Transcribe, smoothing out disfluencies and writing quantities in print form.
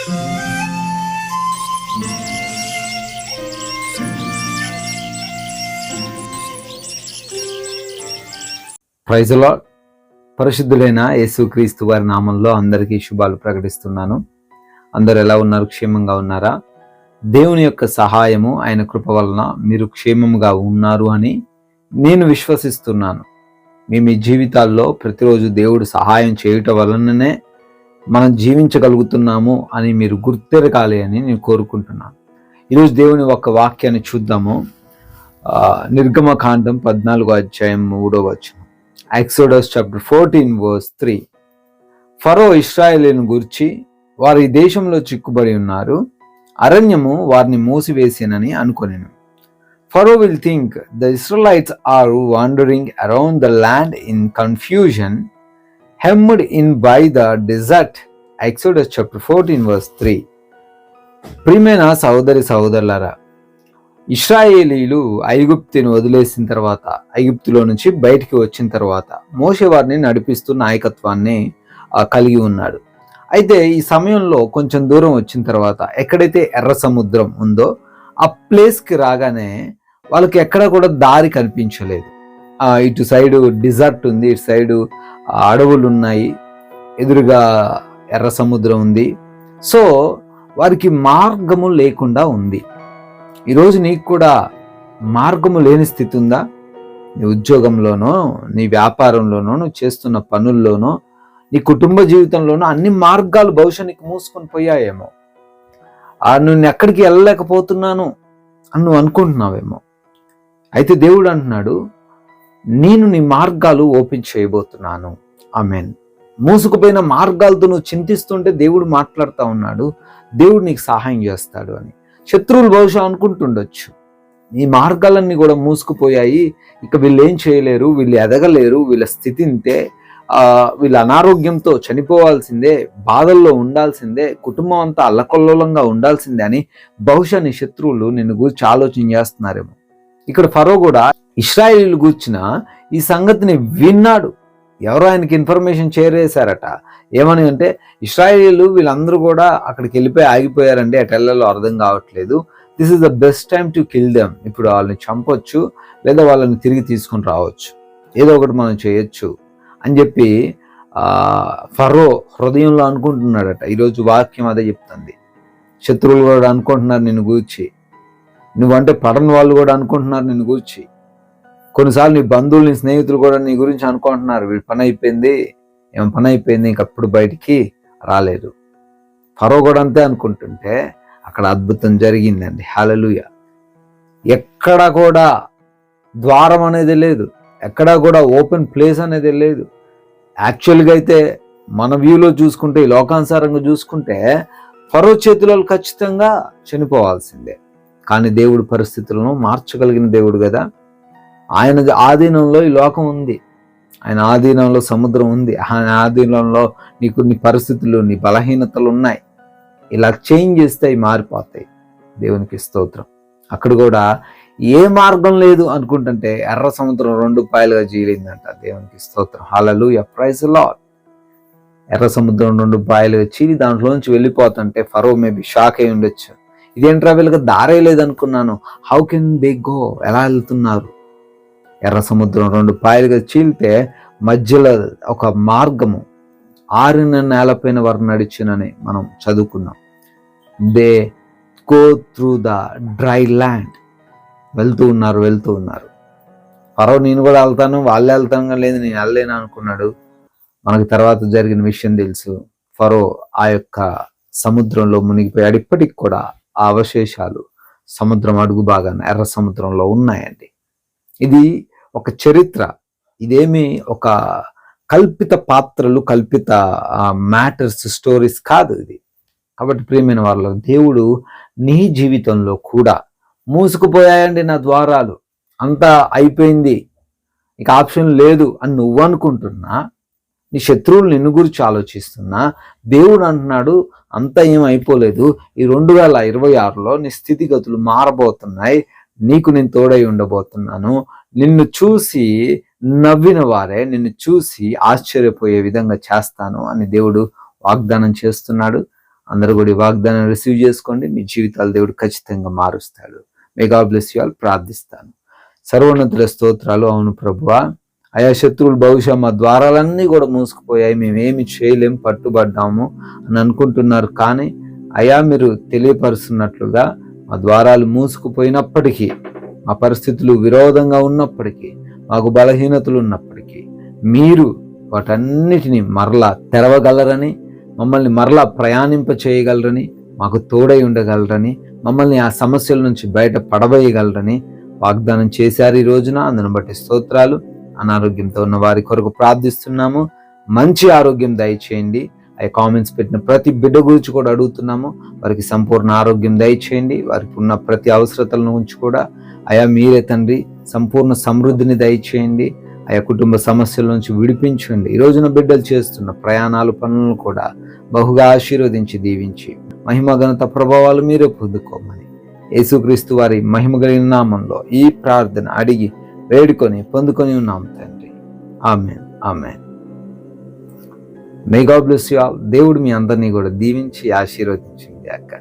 Praise the lord. పరిశుద్ధులైన యేసుక్రీస్తు వారి నామంలో అందరికీ శుభాలు ప్రకటిస్తున్నాను. అందరు ఎలా ఉన్నారు? క్షేమంగా ఉన్నారా? దేవుని యొక్క సహాయము, ఆయన కృప వలన మీరు క్షేమంగా ఉన్నారు అని నేను విశ్వసిస్తున్నాను. మీ జీవితాల్లో ప్రతిరోజు దేవుడు సహాయం చేయటం వలననే మనం జీవించగలుగుతున్నాము అని మీరు గుర్తెరగాలి అని నేను కోరుకుంటున్నాను. ఈరోజు దేవుని ఒక వాక్యాన్ని చూద్దాము. నిర్గమకాండం 14వ అధ్యాయం 3వ వచనం. Exodus chapter 14 verse 3. ఫరో ఇశ్రాయేలును గూర్చి, వారు ఈ దేశంలో చిక్కుబడి ఉన్నారు, అరణ్యము వారిని మూసివేసేనని అనుకొనెను. Pharaoh will think the Israelites are wandering around the land in confusion, hemmed in by the desert. Exodus chapter 14 verse 3. ప్రియమైన సహోదరి సహోదరులారా, ఇశ్రాయేలీలు ఐగుప్తును వదిలేసిన తర్వాత, ఐగుప్తులో నుంచి బయటికి వచ్చిన తర్వాత మోషే వారిని నడిపిస్తూ నాయకత్వాన్ని కలిగి ఉన్నాడు. అయితే ఈ సమయంలో కొంచెం దూరం వచ్చిన తర్వాత ఎక్కడైతే ఎర్ర సముద్రం ఉందో ఆ ప్లేస్కి రాగానే వాళ్ళకి ఎక్కడ కూడా దారి కనిపించలేదు. ఇటు సైడు డిజర్ట్ ఉంది, ఇటు సైడు అడవులు ఉన్నాయి, ఎదురుగా ఎర్ర సముద్రం ఉంది. సో వారికి మార్గము లేకుండా ఉంది. ఈరోజు నీకు కూడా మార్గము లేని స్థితి ఉందా? నీ ఉద్యోగంలోనో, నీ వ్యాపారంలోనో, నువ్వు చేస్తున్న పనుల్లోనో, నీ కుటుంబ జీవితంలోనో అన్ని మార్గాలు బహుశా నీకు మూసుకొని పోయాయేమో. నేను ఎక్కడికి వెళ్ళలేకపోతున్నాను అని నువ్వు అనుకుంటున్నావేమో. అయితే దేవుడు అంటున్నాడు, నేను నీ మార్గాలు ఓపెన్ చేయబోతున్నాను. ఆమేన్. మూసుకుపోయిన మార్గాలతో నువ్వు చింతిస్తుంటే దేవుడు మాట్లాడుతూ ఉన్నాడు, దేవుడు నీకు సహాయం చేస్తాడు అని. శత్రువులు బహుశా అనుకుంటుండొచ్చు, ఈ మార్గాలన్నీ కూడా మూసుకుపోయాయి, ఇక వీళ్ళు ఏం చేయలేరు, వీళ్ళు ఎదగలేరు, వీళ్ళ స్థితి ఇంతే, వీళ్ళ అనారోగ్యంతో చనిపోవాల్సిందే, బాధల్లో ఉండాల్సిందే, కుటుంబం అంతా అల్లకల్లోలంగా ఉండాల్సిందే అని బహుశా నీ శత్రువులు నిన్ను గురించి ఆలోచన చేస్తున్నారేమో. ఇక్కడ ఫరో కూడా ఇశ్రాయేలీలు గూర్చిన ఈ సంగతిని విన్నాడు. ఎవరో ఆయనకి ఇన్ఫర్మేషన్ చేరేశారట. ఏమని అంటే, ఇశ్రాయేలీలు వీళ్ళందరూ కూడా అక్కడికి వెళ్ళిపోయి ఆగిపోయారండి, అటు వెళ్ళలో అర్థం కావట్లేదు, this is the best time to kill them. ఇప్పుడు వాళ్ళని చంపొచ్చు, లేదా వాళ్ళని తిరిగి తీసుకొని రావచ్చు, ఏదో ఒకటి మనం చేయొచ్చు అని చెప్పి ఫరో హృదయంలో అనుకుంటున్నాడట. ఈరోజు వాక్యం అదే చెప్తుంది. శత్రువులు కూడా అనుకుంటున్నారు నిన్ను గూర్చి, నువ్వంటే పడని వాళ్ళు కూడా అనుకుంటున్నారు నిన్ను గూర్చి. కొన్నిసార్లు నీ బంధువులు, నీ స్నేహితులు కూడా నీ గురించి అనుకుంటున్నారు, వీడి పని అయిపోయింది, ఏం పని అయిపోయింది, ఇంకప్పుడు బయటికి రాలేదు. ఫరో కూడా అంతే అనుకుంటుంటే అక్కడ అద్భుతం జరిగిందండి. హల్లెలూయా. ఎక్కడ కూడా ద్వారం అనేది లేదు, ఎక్కడా కూడా ఓపెన్ ప్లేస్ అనేది లేదు. యాక్చువల్గా అయితే మన వ్యూలో చూసుకుంటే, ఈ లోకానుసారంగా చూసుకుంటే ఫరో చేతిలో ఖచ్చితంగా చనిపోవాల్సిందే. కానీ దేవుడు పరిస్థితులను మార్చగలిగిన దేవుడు కదా. ఆయన ఆధీనంలో ఈ లోకం ఉంది, ఆయన ఆధీనంలో సముద్రం ఉంది, ఆయన ఆధీనంలో నీకు నీ పరిస్థితులు, నీ బలహీనతలు ఉన్నాయి. ఇలా చేంజ్ చేస్తే అవి మారిపోతాయి. దేవునికి స్తోత్రం. అక్కడ కూడా ఏ మార్గం లేదు అనుకుంటుంటే ఎర్ర సముద్రం 2 పాయలుగా చీలిందంట. దేవునికి స్తోత్రం. హల్లెలూయా. Praise the Lord. ఎర్ర సముద్రం 2 పాయలుగా చీలి దాంట్లో నుంచి వెళ్ళిపోతుంటే ఫరో మేబీ షాక్ అయి ఉండొచ్చు. ఇదేంట్రా, వీళ్ళకి దారే లేదనుకున్నాను, హౌ కెన్ దే గో, ఎలా వెళ్తున్నారు? ఎర్ర సముద్రం 2 పాయలుగా చీలితే మధ్యలో ఒక మార్గము, ఆరిన నేలపైన వారు నడిచినని మనం చదువుకున్నాం. They go through the dry land. వెళ్తూ ఉన్నారు. ఫరో నేను కూడా వెళ్తాను, వాళ్ళే వెళ్తాను, లేదు నేను వెళ్ళలేను అనుకున్నాడు. మనకు తర్వాత జరిగిన విషయం తెలుసు. ఫరో ఆ యొక్క సముద్రంలో మునిగిపోయాడు. ఇప్పటికి కూడా ఆ అవశేషాలు సముద్రం అడుగు భాగాన ఎర్ర సముద్రంలో ఉన్నాయండి. ఇది ఒక చరిత్ర, ఇదేమి ఒక కల్పిత పాత్రలు, కల్పిత మ్యాటర్స్, స్టోరీస్ కాదు ఇది. కాబట్టి ప్రియమైన వాళ్ళ, దేవుడు నీ జీవితంలో కూడా మూసుకుపోయాయండి నా ద్వారాలు, అంతా అయిపోయింది, ఇక ఆప్షన్ లేదు అని నువ్వు అనుకుంటున్నా, నీ శత్రువులు నిన్ను గురించి ఆలోచిస్తున్నా, దేవుడు అంటున్నాడు అంతా ఏం అయిపోలేదు, ఈ 2026లో నీ స్థితిగతులు మారబోతున్నాయి, నీకు నేను తోడై ఉండబోతున్నాను, నిన్ను చూసి నవ్విన వారే నిన్ను చూసి ఆశ్చర్యపోయే విధంగా చేస్తాను అని దేవుడు వాగ్దానం చేస్తున్నాడు. అందరూ కూడా ఈ వాగ్దానం రిసీవ్ చేసుకోండి. మీ జీవితాలు దేవుడు ఖచ్చితంగా మారుస్తాడు. May God bless you all. ప్రార్థిస్తాను. సర్వోన్నతుల స్తోత్రాలు. అవును ప్రభువా, అయా శత్రువులు బహుశా మా ద్వారాలన్నీ కూడా మూసుకుపోయాయి, మేమేమి చేయలేం, పట్టుబడ్డాము అని అనుకుంటున్నారు. కానీ అయా మీరు తెలియపరుస్తున్నట్లుగా మా ద్వారాలు మూసుకుపోయినప్పటికీ, మా పరిస్థితులు విరోధంగా ఉన్నప్పటికీ, మాకు బలహీనతలు ఉన్నప్పటికీ మీరు వాటన్నిటిని మరలా తెరవగలరని, మమ్మల్ని మరలా ప్రయాణింప చేయగలరని, మాకు తోడై ఉండగలరని, మమ్మల్ని ఆ సమస్యల నుంచి బయట పడవేయగలరని వాగ్దానం చేశారు ఈ రోజున. అందును బట్టి స్తోత్రాలు. అనారోగ్యంతో ఉన్న వారి కొరకు ప్రార్థిస్తున్నాము. మంచి ఆరోగ్యం దయచేయండి. ఆ కామెంట్స్ పెట్టిన ప్రతి బిడ్డ గురించి కూడా అడుగుతున్నాము. వారికి సంపూర్ణ ఆరోగ్యం దయచేయండి. వారికి ఉన్న ప్రతి అవసరతల నుంచి కూడా అయా మీరే తండ్రి సంపూర్ణ సమృద్ధిని దయచేయండి. ఆయా కుటుంబ సమస్యల నుంచి విడిపించండి. ఈ రోజున బిడ్డలు చేస్తున్న ప్రయాణాలు, పనులను కూడా బహుగా ఆశీర్వదించి దీవించి మహిమ ఘనత ప్రభావాలు మీరే పొందుకోమని యేసుక్రీస్తు వారి మహిమ కలిగిన నామంలో ఈ ప్రార్థన అడిగి వేడుకొని పొందుకొని ఉన్నాం తండ్రి. Amen, amen. May God bless you all. దేవుడు మీ అందరినీ కూడా దీవించి ఆశీర్వదించింది గాక.